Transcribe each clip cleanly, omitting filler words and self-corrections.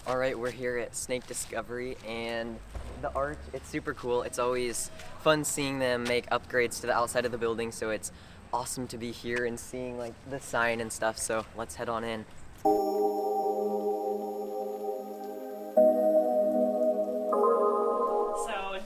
Alright, we're here at Snake Discovery, and the arch, it's super cool. It's always fun seeing them make upgrades to the outside of the building, so it's awesome to be here and seeing like the sign and stuff, so let's head on in. So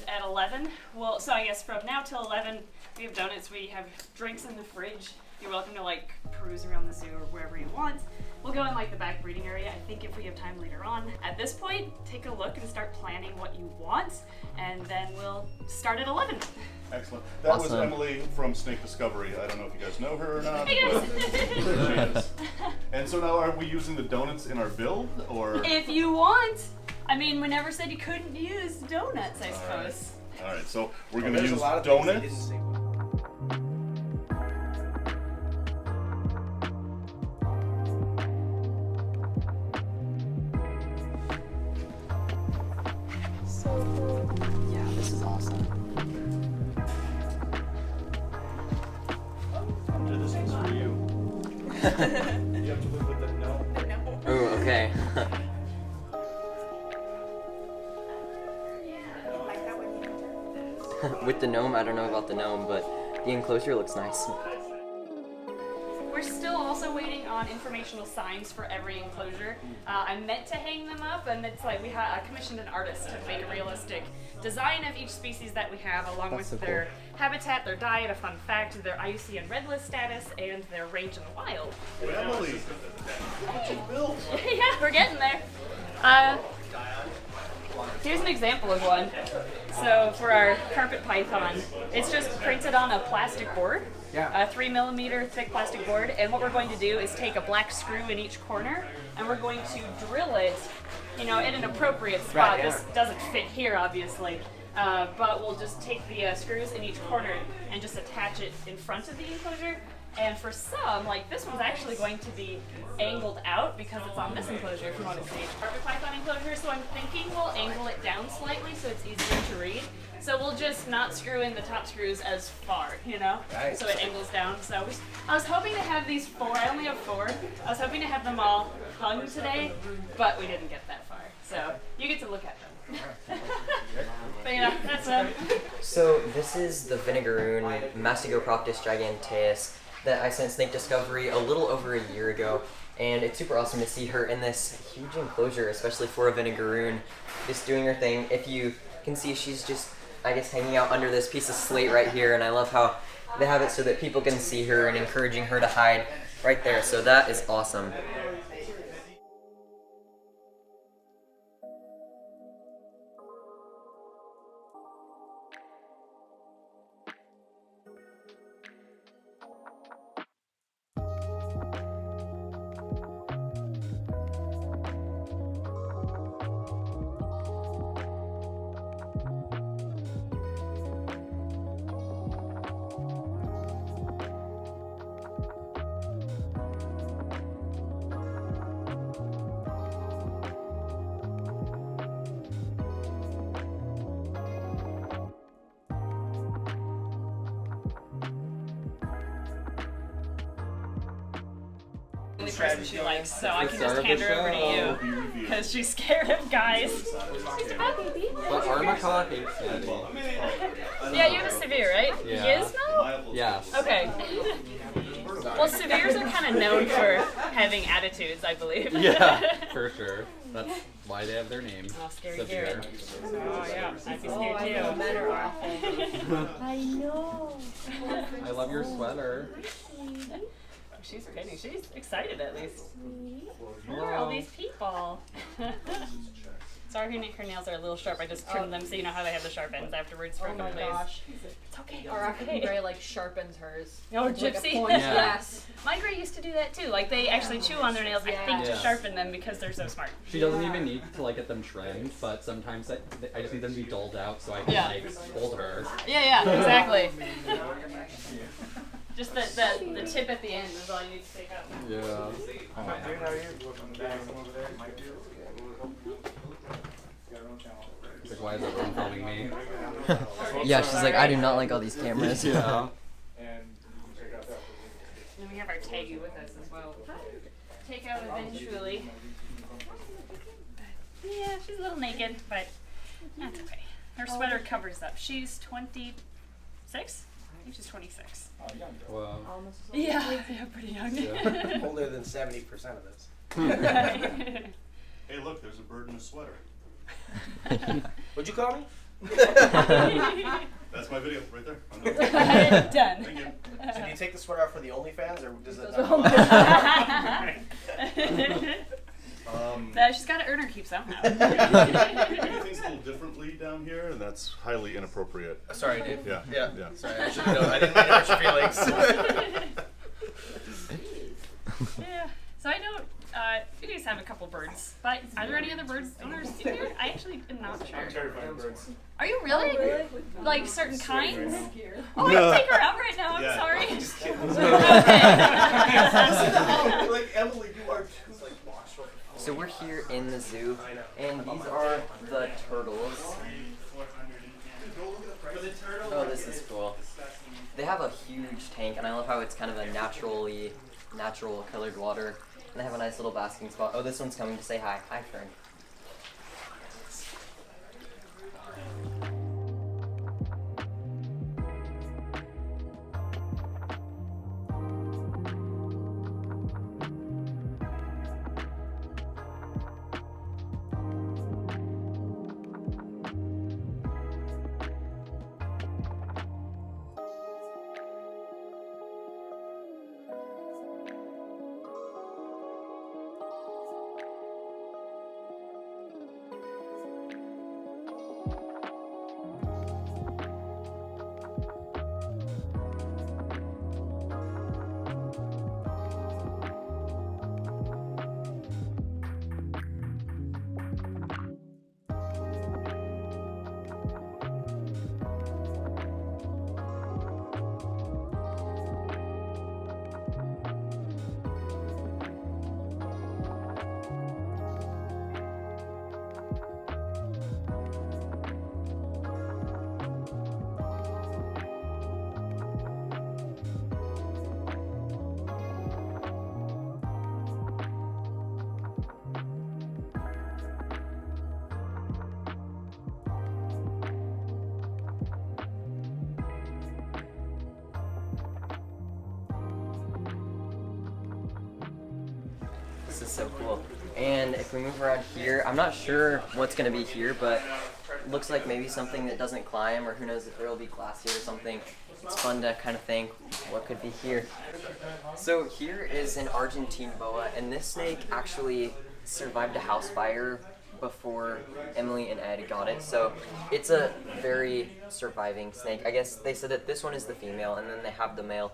at 11, well, so I guess from now till 11, we have donuts, we have drinks in the fridge. You're welcome to like peruse around the zoo or wherever you want. We'll go in like the back breeding area, I think, if we have time later on. At this point, take a look and start planning what you want, and then we'll start at 11. Excellent. That was Awesome. Emily from Snake Discovery. I don't know if you guys know her or not. Hey guys. But she is. And so now, are we using the donuts in our build, or? If you want. I mean, we never said you couldn't use donuts, I suppose. All right. So we're going to There's use a lot of things they donuts. didn't say. Yeah, this is awesome. Hunter, this one's for you. You have to live with the no. Ooh, okay. With the gnome, I don't know about the gnome, but the enclosure looks nice. We're still also waiting on informational signs for every enclosure. I meant to hang them up, and it's like I commissioned an artist to make a realistic design of each species that we have, along That's with so their habitat, their diet, a fun fact, their IUCN Red List status, and their range in the wild. Emily, what you built? Yeah, we're getting there. Here's an example of one. So for our carpet python, it's just printed on a plastic board, a 3mm thick plastic board, and what we're going to do is take a black screw in each corner, and we're going to drill it, in an appropriate spot. Right, yeah. This doesn't fit here, obviously, but we'll just take the screws in each corner and just attach it in front of the enclosure. And for some, like this one's actually going to be angled out because it's on this enclosure, if you want to see. Carpet python enclosure, so I'm thinking we'll angle it down slightly so it's easier to read. So we'll just not screw in the top screws as far, Nice. so it angles down. So I was hoping to have these 4, I only have 4. I was hoping to have them all hung today, but we didn't get that far. So you get to look at them. But yeah, that's it. So this is the Vinegaroon Mastigoproptis giganteus that I sent Snake Discovery a little over a year ago, and it's super awesome to see her in this huge enclosure, especially for a Vinegaroon, just doing her thing. If you can see, she's just, I guess, hanging out under this piece of slate right here, and I love how they have it so that people can see her and encouraging her to hide right there, so that is awesome. Only person she likes, so I can just hand her over to you because she's scared of guys. She's a puppy, baby. But our macaw hates Daddy. Yeah, you have a severe, right? Yeah. Gizmo? Yes. Okay. Well, severes are kind of known for having attitudes, I believe. Yeah, for sure. That's why they have their name. Oh, scary to hear Severe. it. Oh, yeah. I'd be scared too. Men are awful. I know. I love your sweater. She's kidding. She's excited at least. Look at all these people. Sorry, her nails are a little sharp. I just trimmed them so you know how they have the sharp ends afterwards for Oh a my couple days. gosh. It's okay. Our African Grey like sharpens hers. Oh, With, like, a Gypsy? point. Yeah. Yes. My Grey used to do that too. Like they actually chew on their nails, I think, to Yeah. sharpen them because they're so smart. She doesn't even need to like get them trimmed, but sometimes I just need them to be dulled out so I can Yeah. like hold her. Yeah, exactly. Just the tip at the end is all you need to take out. Yeah. She's like, why is everyone filming me? Yeah, she's like, I do not like all these cameras. Yeah. And we have our Tegu with us as well. Take out eventually. she's a little naked, but that's okay. Her sweater covers up. She's 26? I think she's 26. Oh, young girl. Wow. Almost as old. Yeah, pretty young. Yeah. Older than 70% of this. Hey, look, there's a bird in a sweater. What'd you call me? That's my video right there. I'm done. Done. Thank you. So do you take the sweater out for the OnlyFans, or does it Those not? She's got to earn her keep somehow. We do things a little differently down here, and that's highly inappropriate. Sorry, dude. Yeah. Yeah. Yeah. Sorry, I should have known. I didn't mean to hurt your feelings. Yeah. So I know you guys have a couple birds, but are there any other birds owners in here? I actually am not sure. I'm terrified of birds. Are you really? Like certain kinds? Here. Oh, I can take her out right now. I'm Yeah. sorry. Oh, like Emily, you are just like watch. So we're here in the zoo, and these are the turtles. Oh, this is cool. They have a huge tank, and I love how it's kind of a natural colored water. And they have a nice little basking spot. Oh, this one's coming to say hi. Hi, Fern. This is so cool. And if we move around here, I'm not sure what's going to be here, but looks like maybe something that doesn't climb, or who knows if there will be glass here or something. It's fun to kind of think what could be here. So here is an Argentine Boa, and this snake actually survived a house fire before Emily and Ed got it. So it's a very surviving snake. I guess they said that this one is the female, and then they have the male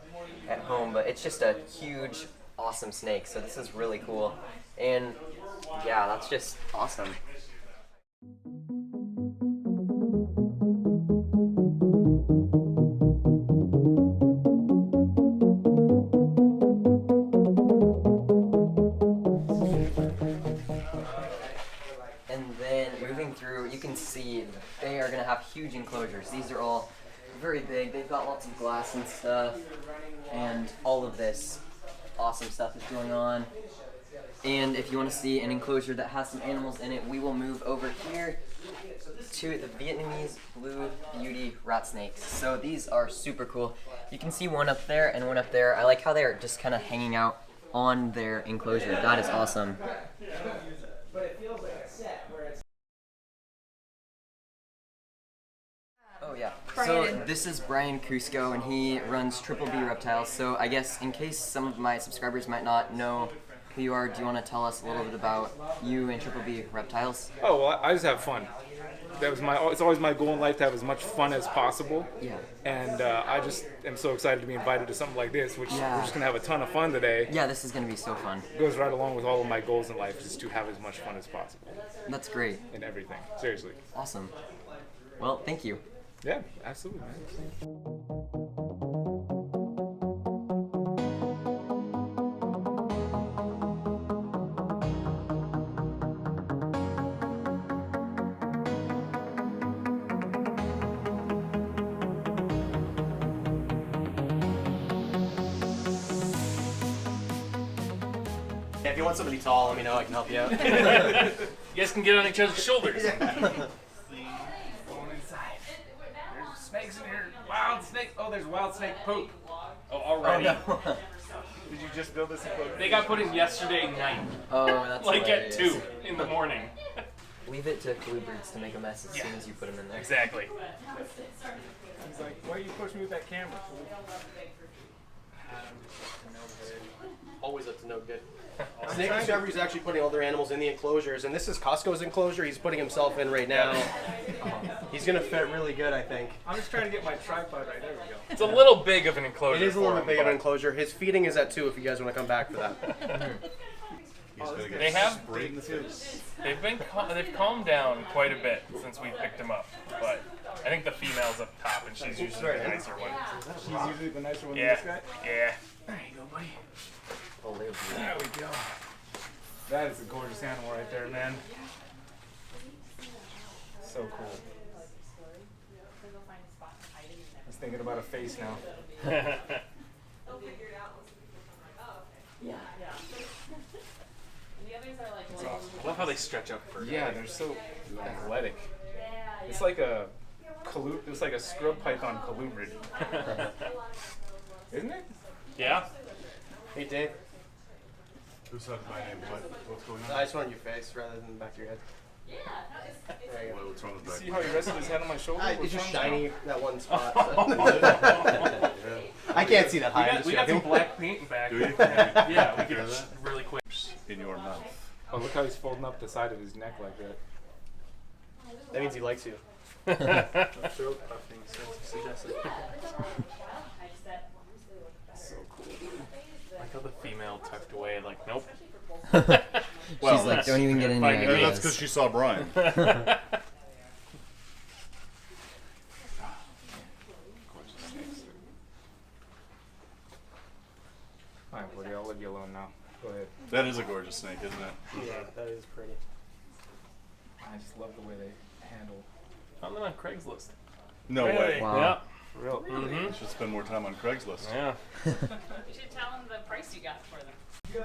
at home, but it's just a huge, awesome snake. So this is really cool. And yeah, that's just awesome. And then moving through, you can see they are going to have huge enclosures. These are all very big. They've got lots of glass and stuff, and all of this awesome stuff is going on. And if you want to see an enclosure that has some animals in it, we will move over here to the Vietnamese blue beauty rat snakes. So these are super cool. You can see one up there and one up there. I like how they're just kind of hanging out on their enclosure. That is awesome. Oh yeah. So this is Brian Kusko, and he runs Triple B Reptiles. So I guess in case some of my subscribers might not know who you are, do you want to tell us a little bit about you and Triple B Reptiles? Oh, well, I just have fun. It's always my goal in life to have as much fun as possible. Yeah. And I just am so excited to be invited to something like this, which we're just going to have a ton of fun today. Yeah, this is going to be so fun. It goes right along with all of my goals in life, just to have as much fun as possible. That's great. In everything. Seriously. Awesome. Well, thank you. Yeah, absolutely, man. If you want somebody tall, let me know. I can help you out. guys can get on each other's shoulders. Going inside. There's snakes in here. Wild snakes. Oh, there's wild snake poop. Oh, already. Did you just build this enclosure? They got put in yesterday night. Oh, that's like hilarious. at 2 in the morning. Leave it to bluebirds to make a mess as soon as you put them in there. Exactly. He's like, why you push me with that camera? Always up to no good. Snake Discovery is actually putting all their animals in the enclosures, and this is Costco's enclosure. He's putting himself in right now. He's gonna fit really good, I think. I'm just trying to get my tripod right. There we go. It's a little big of an enclosure. It is a little for bit big him, of an but enclosure. His feeding is at 2 if you guys want to come back for that. They have. They've calmed down quite a bit since we picked him up, but I think the female's up top, and she's usually the nicer one. She's usually the nicer one Yeah. than this guy? Yeah. There you go, buddy. Oh, they're beautiful. There we go. That is a gorgeous animal right there, man. So cool. I was thinking about a face now. I love how they stretch up for. Yeah, they're so athletic. It's like a scrub python colubrid. Isn't it? Yeah. Hey, Dave. Who said my name? What's going on? I just wanted your face rather than the back of your head. There you go. What's wrong with the back? See how he rested his head on my shoulder? It's just What's wrong? shiny, that one spot. I can't see that high. We got some black paint back. Do you? Yeah, we Hear could that? really quick. In your mouth. Oh, look how he's folding up the side of his neck like that. That means he likes you. Throat puffing, suggested. So cool. Like how the female tucked away, like, nope. She's like, don't even get any Fine, ideas. That's because she saw Brian. Alright, buddy, I'll leave you alone now. Go ahead. That is a gorgeous snake, isn't it? Yeah, that is pretty. I just love the way they handle. Found them on Craigslist. No Really? way. Wow. Yeah. For real. You should spend more time on Craigslist. Yeah. You should tell them the price you got for them.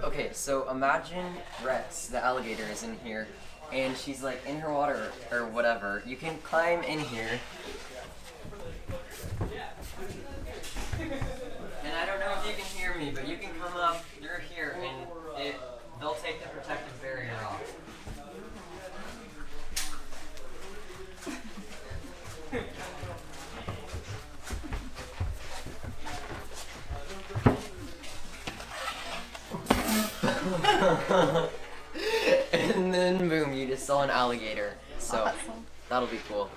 Okay, so imagine Rex, the alligator, is in here, and she's like in her water or whatever. You can climb in here. And I don't know if you can hear me, but you can come up through here, and they'll take the protective barrier off. And then boom, you just saw an alligator. So that'll be cool.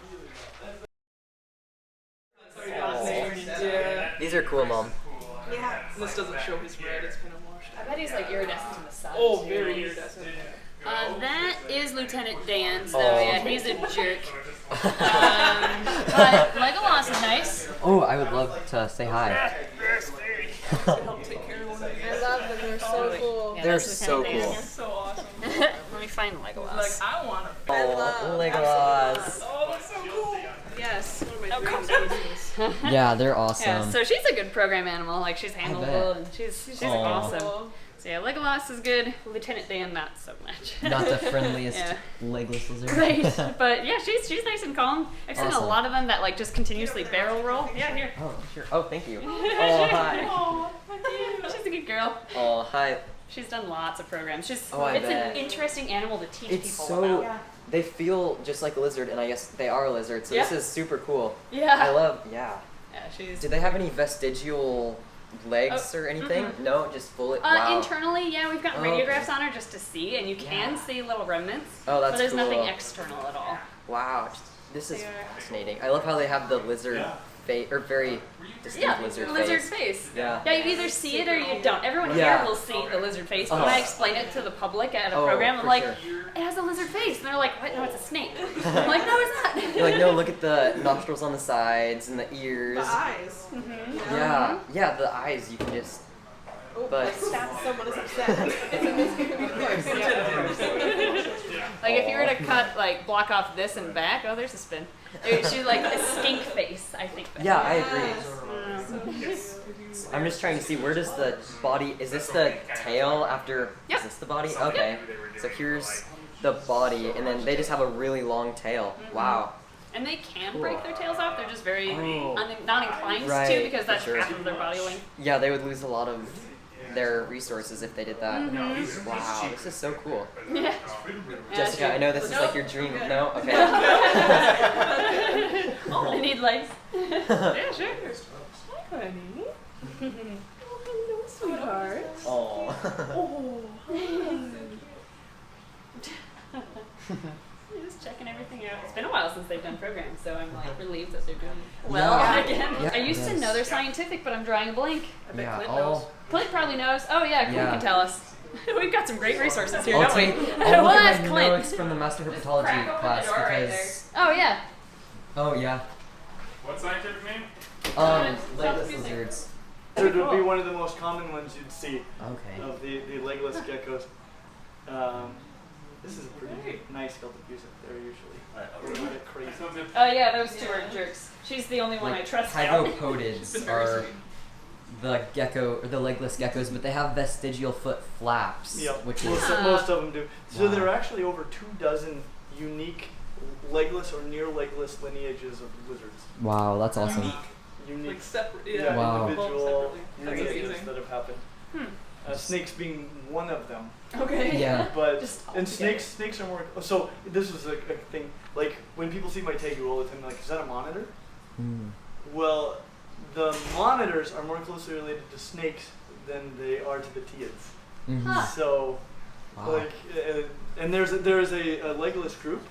These are cool, Mom. Yeah. This doesn't show his red, it's kind of washed. I bet he's like iridescent in the sun. Oh, very iridescent. That is Lieutenant Dan, so Oh. yeah, he's a jerk. But Legolas is nice. Oh, I would love to say hi. I love them, they're so cool. Yeah, They're that's so Lieutenant cool. They're so awesome. Dan. Let me find Legolas. Like, I want them. Oh, Legolas. Oh, that's so cool. Yes, one of my calm favorite down. species. Yeah, they're Yeah, awesome. so she's a good program animal. Like she's bet. handleable and she's Aw. awesome. So yeah, Legolas is good. Lieutenant Dan, not so much. Not the friendliest Yeah. legless lizard. Right, but yeah, she's nice and calm. I've seen a Awesome. lot of them that like just continuously barrel roll. Yeah, here. Oh, sure. Oh, thank you. Oh, hi. Aw, she's a good girl. Oh, hi. She's done lots of programs. She's Oh, I it's bet. an interesting animal to teach It's people so. about. They feel just like a lizard, and I guess they are lizards, so Yeah. this is super cool. Yeah. I love, yeah. Yeah, she's. Do they have any vestigial legs or anything? No, just bullet. Wow. Internally, yeah, we've got Oh, radiographs on her just to see, and you can Yeah. see little remnants. Oh, that's But there's cool. nothing external at all. Wow, this is They are- fascinating. I love how they have the lizard face, or very distinct Yeah, lizard face. face. Yeah. Yeah, you either see it or you don't. Everyone Yeah. here will see the lizard face, but when Oh. I explain it to the public at a Oh, program, I'm for like, sure. it has a lizard face. And they're like, what? No, it's a snake. I'm like, no, it's not. You're like, no, look at the nostrils on the sides and the ears. The eyes. Yeah, yeah, the eyes. You can just. Oh, But- someone is upset. Like if you were to cut, like block off this and back, oh, there's a spin. She's like a skink face, I think. Yeah, I agree. I'm just trying to see where does the body. Is this the tail after? Yep. Is this the body? Okay. So here's the body, and then they just have a really long tail. Wow. And they can break their tails off. They're just very Oh. not inclined to Right, because that's for sure. half of their body length. Yeah, they would lose a lot of their resources if they did that. Mhm. Wow, this is so cool. Yeah. Jessica, I know this is like your dream. No? Okay. Oh, they need legs. Yeah, sure. Hi, honey. Oh, hello, sweetheart. Oh. Just checking everything out. It's been a while since they've done programs, so I'm like relieved that they're doing well again. Yeah, I used to yes. know they're scientific, but I'm drawing a blank. I bet Yeah, Clint all- knows. Clint probably knows. Oh yeah, Clint Yeah. can tell us. We've got some great resources here, I'll don't we? take We'll all ask of my Clint. notes from the Master Herpetology class because... Oh yeah. Oh, yeah. What scientific name? Legless lizards. So it would be one of the most common ones you'd see Okay. of the legless geckos. This is a pretty nice Sheltopusik there usually. A little bit crazy. Oh yeah, those two are jerks. She's the only one I trust now. Tygopodes are the gecko, or the legless geckos, but they have vestigial foot flaps, Yeah, which most, is... most of them do. So Wow. there are actually over 24 unique legless or near legless lineages of lizards. Wow, that's awesome. Unique, Like separate, yeah, Wow. individual That's lineages amazing. that have happened. Snakes being one of them. Okay. Yeah. But Just all and together. snakes are more. So this was a thing. Like when people see my Tegu all the time, they're like, is that a monitor? Hmm. Well, the monitors are more closely related to snakes than they are to the Tiids. Mhm. Huh. So, Wow. like, and there is a legless group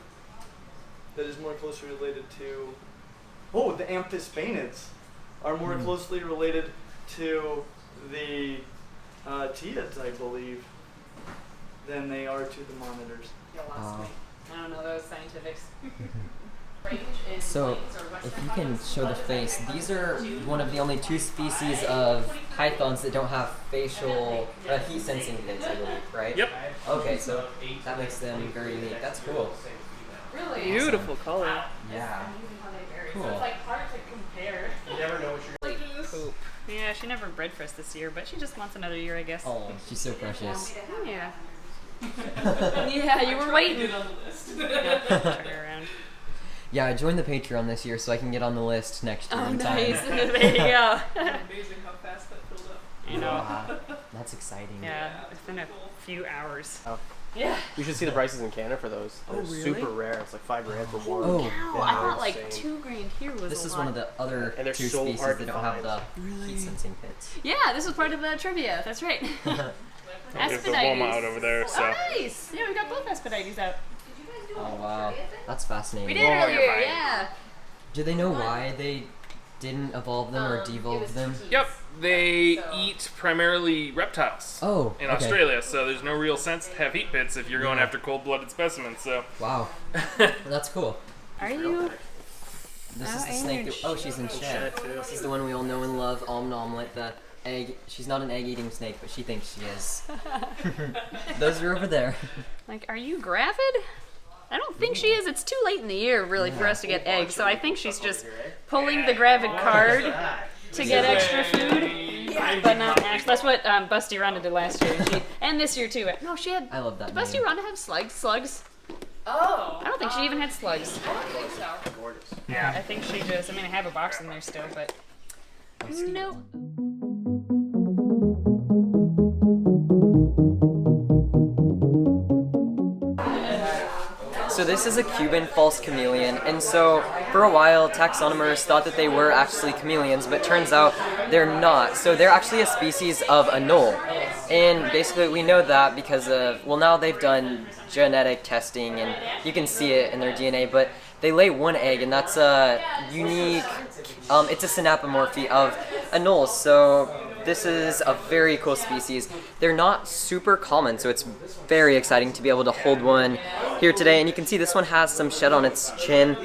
that is more closely related to. Oh, the amphisbaenids are more Hmm. closely related to the Tiids, I believe, than they are to the monitors. Wow. I don't know those scientifics. So, if you can show the face, these are one of the only two species of pythons that don't have facial heat sensing fins, I believe, right? Yep. Okay, so that makes them very unique. That's cool. Really? Beautiful color. Yeah. So Cool. it's like hard to compare. You never know what you're Poop. Yeah, she never bred for us this year, but she just wants another year, I guess. Oh, she's so precious. Yeah. Yeah, you were waiting. Yeah, turn her around. Yeah, I joined the Patreon this year so I can get on the list next year Oh, in time. nice. There you go. Amazing how fast that filled up. You know. Wow, that's exciting. Yeah, it's been a few hours. Oh. Yeah. You should see the prices in Canada for those. They're really? super rare. It's like $5,000 for one. Oh, Wow, Yeah, I thought they're like insane. $2,000 here was This a is lot. one of the other And they're two so species hard that to don't have the Really? heat sensing fins. Yeah, this was part of the trivia. That's right. There's the Woma out over there, so. Oh, nice. Yeah, we got both Aspadites out. Oh wow, that's We fascinating. did Oh, you're earlier, fine. yeah. Do they know why they didn't evolve them or devolve them? Yep, they eat primarily reptiles Oh, in okay. Australia, so there's no real sense to have heat pits if you're going Yeah. after cold-blooded specimens. So. Wow, that's cool. Are you? This Oh, is the and snake. your That, oh, she's in shed. This is the one we all know and love, Omnomlette, the egg. She's not an egg-eating snake, but she thinks she is. Those are over there. Like, are you gravid? I don't think she is. It's too late in the year, really, for us to get eggs. So I think she's just pulling the gravid card to get extra food. But not actually. That's what Busty Rhonda did last year. And this year, too. No, she had. I love that Did Busty name. Rhonda have slugs? Oh. I don't think she even had slugs. I don't think so. Gorgeous. I think she just. I mean, I have a box in there still, but. Nope. So this is a Cuban false chameleon, and so for a while taxonomers thought that they were actually chameleons, but turns out they're not. So they're actually a species of anole, and basically we know that because of, well, now they've done genetic testing and you can see it in their DNA, but they lay one egg, and that's a unique, it's a synapomorphy of anoles. So this is a very cool species. They're not super common, so it's very exciting to be able to hold one here today. And you can see this one has some shed on its chin.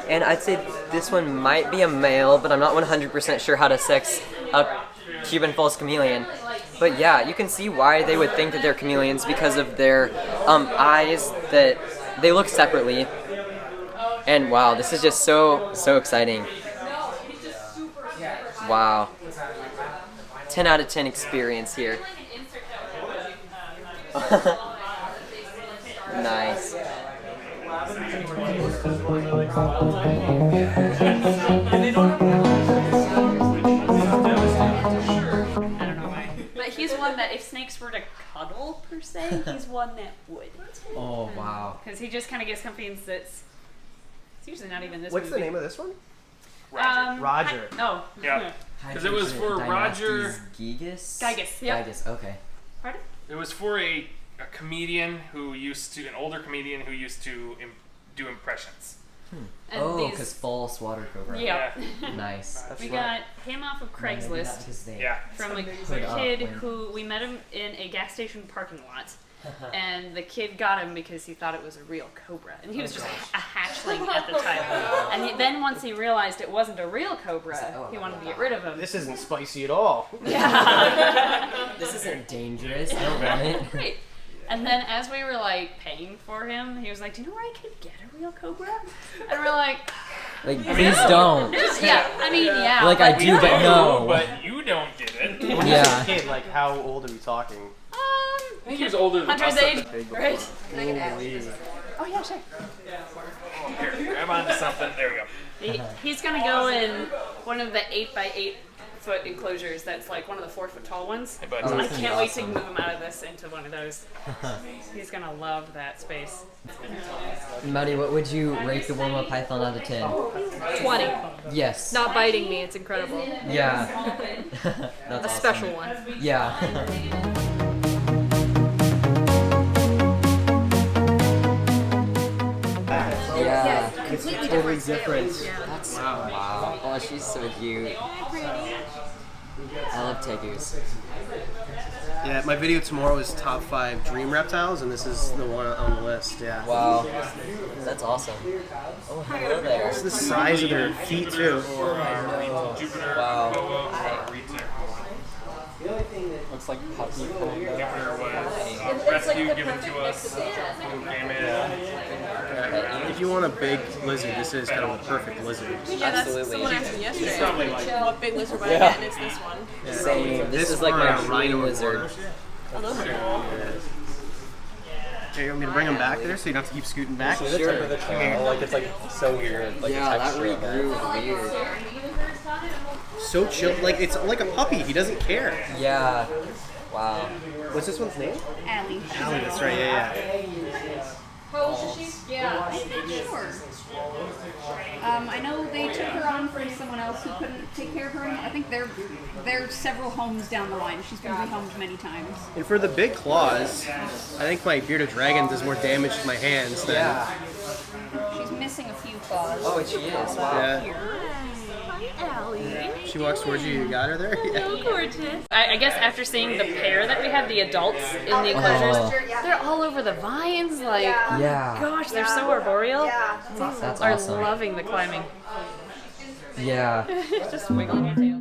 And I'd say this one might be a male, but I'm not 100% sure how to sex a Cuban false chameleon. But yeah, you can see why they would think that they're chameleons because of their eyes, that they look separately. And wow, this is just so exciting. Wow. 10 out of 10 experience here. Nice. I don't know why. But he's one that if snakes were to cuddle, per se, he's one that would. Oh, wow. Because he just kind of gets comfy and sits. It's usually not even this What's the movie. name of this one? Roger. Oh. Yeah. Because it was for Roger. Gyges? Gyges, yep. Gyges, okay. Pardon? It was for a comedian who used to, an older comedian who used to do impressions. And Oh, these- because false water cobra. Yeah. Nice. We got him off of Craigslist Yeah. from a Put up kid when- who we met him in a gas station parking lot. And the kid got him because he thought it was a real cobra. And he was just a hatchling at the time. And then once he realized it wasn't a real cobra, he wanted to get rid of him. This isn't spicy at all. Yeah. This isn't dangerous. I don't want it. Right. And then as we were like paying for him, he was like, "Do you know where I could get a real cobra?" And we're like, Like, please don't. "Yeah, I mean, yeah." Like, I do, but no. But you don't get it. When you say Yeah. kid, like how old are we talking? I think he was older than Hunter's us. age, right? Holy. Oh yeah, sure. Here, grab onto something. There we go. He's gonna go in one of the 8x8 foot enclosures. That's like one of the 4 foot tall ones. Hey, bud. Oh, So I that's can't wait to awesome. move him out of this into one of those. He's gonna love that space. Maddie, what would you rate the Woma Python out of 10? 20. Yes. Not biting me, it's incredible. Yeah. That's A awesome. special one. Yeah. Yeah. It's totally different. That's wow. Oh, she's so cute. I love Tegus. Yeah, my video tomorrow is top 5 dream reptiles, and this is the one on the list. Yeah. Wow. That's awesome. Oh, hello there. It's the size of their feet too. Jupiter, Wow. Boa, Reptile. Looks like puppy kind of. Jupiter was rescued, given to us. Who came in. If you want a big lizard, this is kind of the perfect lizard. Yeah, that's Absolutely. someone asked me yesterday. Probably like What big lizard would I get? And it's this one. Same. This is like my or a rhino dream or lizard. Oh, those are cool. Here, you want me to bring them back there so you don't have to keep scooting back? See the tip of the tail, like it's like so weird. Like Yeah, the that texture of it. regrew weird. So chill, like it's like a puppy. He doesn't care. Yeah. Wow. What's this one's name? Allie. Allie. That's right. Yeah. How old is she? Yeah. I'm not sure. I know they took her on from someone else who couldn't take care of her anymore. I think they're several homes down the line. She's been rehomed many times. And for the big claws, I think my bearded dragon does more damage to my hands than. Yeah. She's missing a few claws. Oh, and she is. Wow. Yeah. Allie. She walks towards you. You got her there. Yeah. So gorgeous. I guess after seeing the pair that we have, the adults in the enclosures, Oh. they're all over the vines. Like, Yeah. gosh, they're so arboreal. That's Are awesome. loving the climbing. Yeah. Just wiggling your tail.